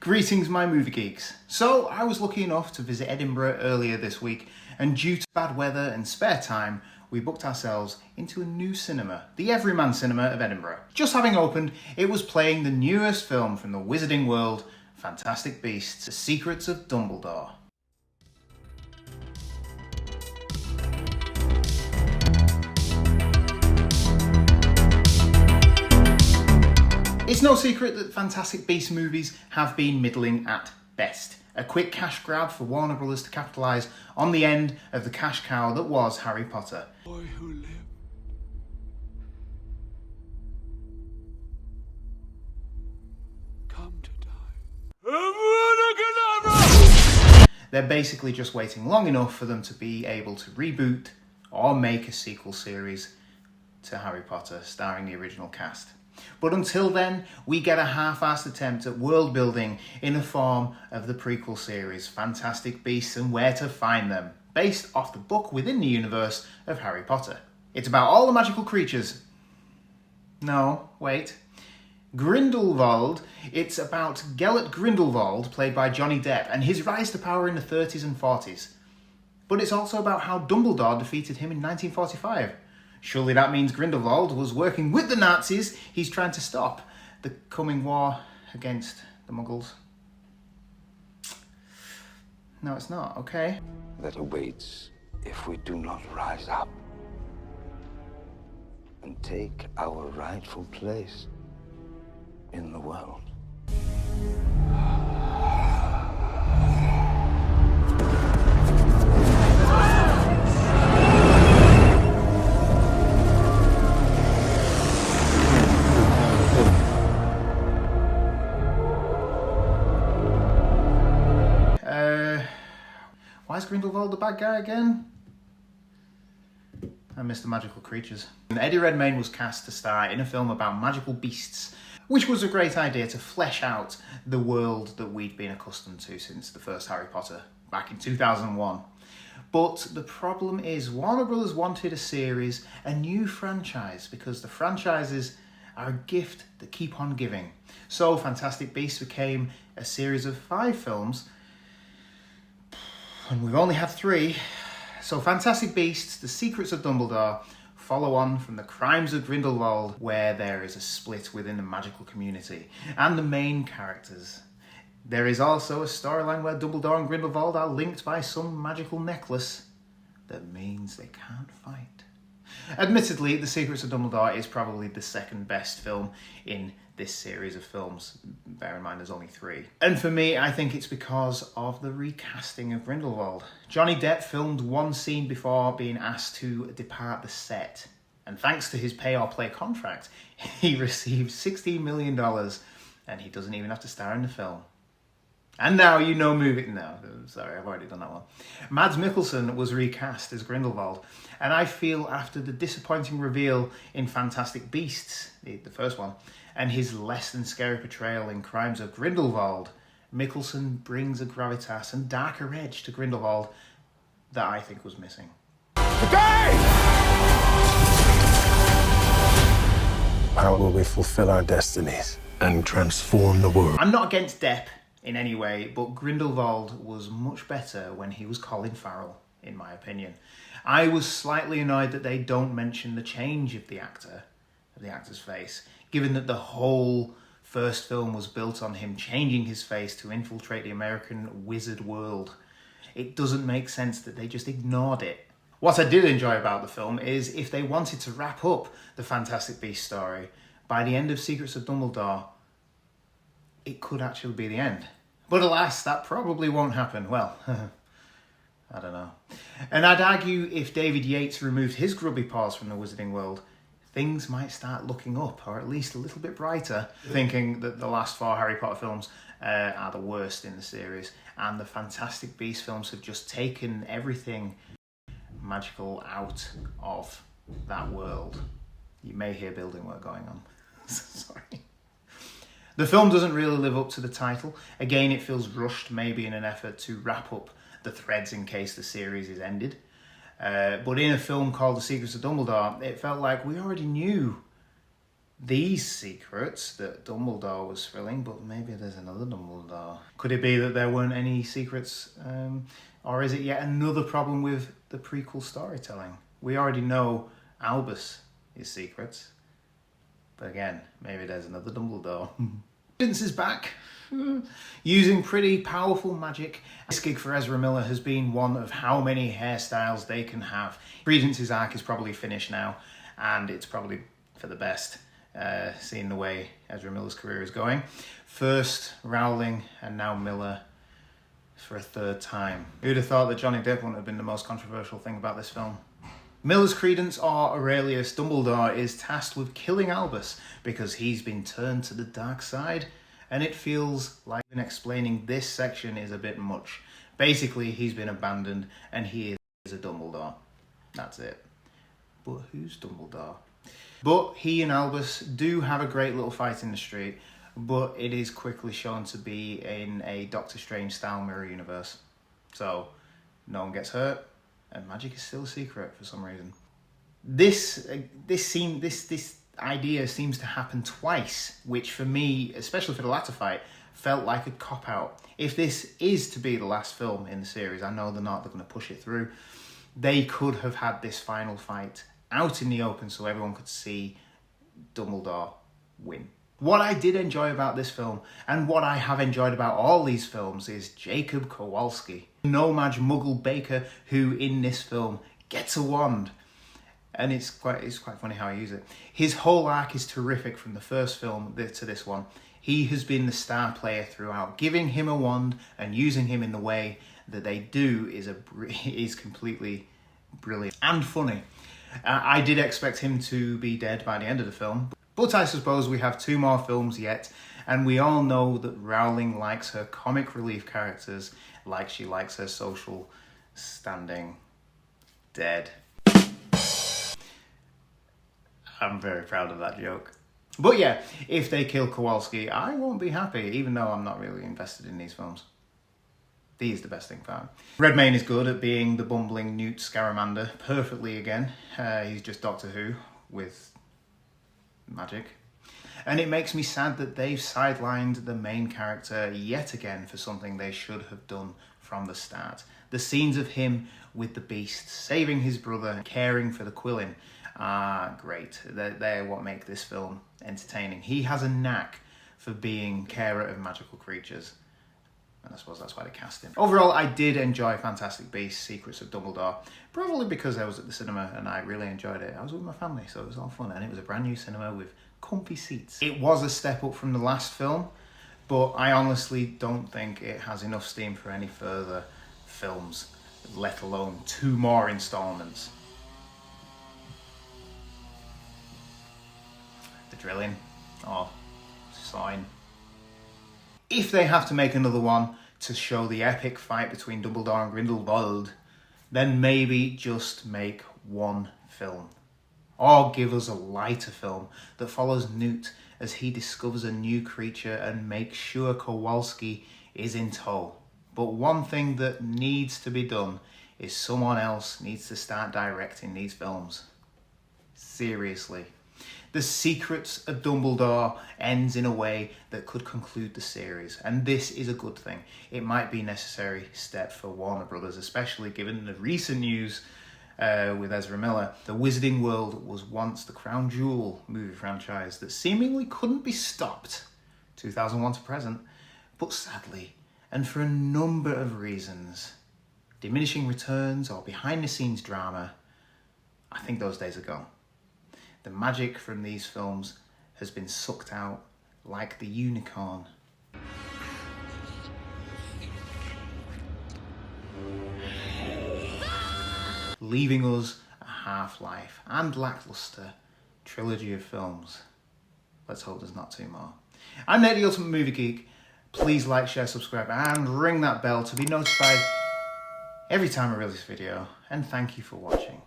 Greetings my movie geeks. So I was lucky enough to visit Edinburgh earlier this week, and due to bad weather and spare time, we booked ourselves into a new cinema, the Everyman Cinema of Edinburgh. Just having opened, it was playing the newest film from the wizarding world, Fantastic Beasts, The Secrets of Dumbledore. It's no secret that Fantastic Beasts movies have been middling at best. A quick cash grab for Warner Brothers to capitalise on the end of the cash cow that was Harry Potter. Boy who lived. Come to die. They're basically just waiting long enough for them to be able to reboot or make a sequel series to Harry Potter starring the original cast. But until then, we get a half-assed attempt at world building in the form of the prequel series, Fantastic Beasts and Where to Find Them, based off the book within the universe of Harry Potter. It's about all the magical creatures. No, wait. Grindelwald. It's about Gellert Grindelwald, played by Johnny Depp, and his rise to power in the 30s and 40s. But it's also about how Dumbledore defeated him in 1945. Surely that means Grindelwald was working with the Nazis he's trying to stop the coming war against the Muggles. No, it's not, okay? That awaits if we do not rise up and take our rightful place in the world. Why is Grindelwald the bad guy again? I missed the magical creatures. And Eddie Redmayne was cast to star in a film about magical beasts, which was a great idea to flesh out the world that we'd been accustomed to since the first Harry Potter back in 2001. But the problem is Warner Brothers wanted a series, a new franchise, because the franchises are a gift that keep on giving. So Fantastic Beasts became a series of 5 films, and we've only had 3. So Fantastic Beasts, The Secrets of Dumbledore, follow on from The Crimes of Grindelwald, where there is a split within the magical community, and the main characters. There is also a storyline where Dumbledore and Grindelwald are linked by some magical necklace that means they can't fight. Admittedly, The Secrets of Dumbledore is probably the second best film in this series of films. Bear in mind there's only 3. And for me, I think it's because of the recasting of Grindelwald. Johnny Depp filmed one scene before being asked to depart the set. And thanks to his pay-or-play contract, he received $16 million and he doesn't even have to star in the film. And now you know moving... No, sorry, I've already done that one. Mads Mikkelsen was recast as Grindelwald. And I feel after the disappointing reveal in Fantastic Beasts, the first one, and his less than scary portrayal in Crimes of Grindelwald, Mikkelsen brings a gravitas and darker edge to Grindelwald that I think was missing. Today! How will we fulfill our destinies and transform the world? I'm not against Depp in any way, but Grindelwald was much better when he was Colin Farrell, in my opinion. I was slightly annoyed that they don't mention the change of the actor's face, given that the whole first film was built on him changing his face to infiltrate the American wizard world. It doesn't make sense that they just ignored it. What I did enjoy about the film is if they wanted to wrap up the Fantastic Beasts story, by the end of Secrets of Dumbledore, it could actually be the end. But alas, that probably won't happen. Well, I don't know. And I'd argue if David Yates removed his grubby paws from the wizarding world, things might start looking up, or at least a little bit brighter. Thinking that the last 4 Harry Potter films are the worst in the series, and the Fantastic Beasts films have just taken everything magical out of that world. You may hear building work going on. Sorry. The film doesn't really live up to the title. Again, it feels rushed, maybe in an effort to wrap up the threads in case the series is ended. But in a film called The Secrets of Dumbledore, it felt like we already knew these secrets that Dumbledore was filling, but maybe there's another Dumbledore. Could it be that there weren't any secrets, or is it yet another problem with the prequel storytelling? We already know Albus' secrets, but again, maybe there's another Dumbledore. Vince is back, using pretty powerful magic. This gig for Ezra Miller has been one of how many hairstyles they can have. Credence's arc is probably finished now, and it's probably for the best, seeing the way Ezra Miller's career is going. First Rowling and now Miller for a third time. Who'd have thought that Johnny Depp wouldn't have been the most controversial thing about this film? Miller's Credence, or Aurelius Dumbledore, is tasked with killing Albus because he's been turned to the dark side, and it feels like explaining this section is a bit much. Basically, he's been abandoned and he is a Dumbledore. That's it. But who's Dumbledore? But he and Albus do have a great little fight in the street, but it is quickly shown to be in a Doctor Strange style mirror universe. So no one gets hurt, and magic is still a secret for some reason. This idea seems to happen twice, which for me, especially for the latter fight, felt like a cop-out. If this is to be the last film in the series, I know they're not, they're going to push it through, they could have had this final fight out in the open so everyone could see Dumbledore win. What I did enjoy about this film, and what I have enjoyed about all these films, is Jacob Kowalski, no-mage muggle baker who in this film gets a wand. And it's quite funny how I use it. His whole arc is terrific from the first film to this one. He has been the star player throughout. Giving him a wand and using him in the way that they do is completely brilliant and funny. I did expect him to be dead by the end of the film, but I suppose we have 2 more films yet, and we all know that Rowling likes her comic relief characters like she likes her social standing dead. I'm very proud of that joke. But yeah, if they kill Kowalski, I won't be happy, even though I'm not really invested in these films. He's the best thing for him. Redmayne is good at being the bumbling Newt Scamander perfectly again. He's just Doctor Who with magic. And it makes me sad that they've sidelined the main character yet again for something they should have done from the start. The scenes of him with the Beast, saving his brother, caring for the Quillin, are great. They're what make this film entertaining. He has a knack for being carer of magical creatures, and I suppose that's why they cast him. Overall, I did enjoy Fantastic Beasts: Secrets of Dumbledore, probably because I was at the cinema and I really enjoyed it. I was with my family, so it was all fun, and it was a brand new cinema with comfy seats. It was a step up from the last film, but I honestly don't think it has enough steam for any further films, let alone 2 more installments. The drilling, or sign. If they have to make another one to show the epic fight between Dumbledore and Grindelwald, then maybe just make 1 film. Or give us a lighter film that follows Newt as he discovers a new creature and makes sure Kowalski is in tow. But one thing that needs to be done is someone else needs to start directing these films. Seriously. The Secrets of Dumbledore ends in a way that could conclude the series, and this is a good thing. It might be a necessary step for Warner Brothers, especially given the recent news with Ezra Miller. The Wizarding World was once the crown jewel movie franchise that seemingly couldn't be stopped, 2001 to present, but sadly, and for a number of reasons, diminishing returns or behind-the-scenes drama, I think those days are gone. The magic from these films has been sucked out like the unicorn. Leaving us a Half-Life and lackluster trilogy of films. Let's hope there's not 2 more. I'm Nate, the Ultimate Movie Geek. Please like, share, subscribe, and ring that bell to be notified every time I release a video. And thank you for watching.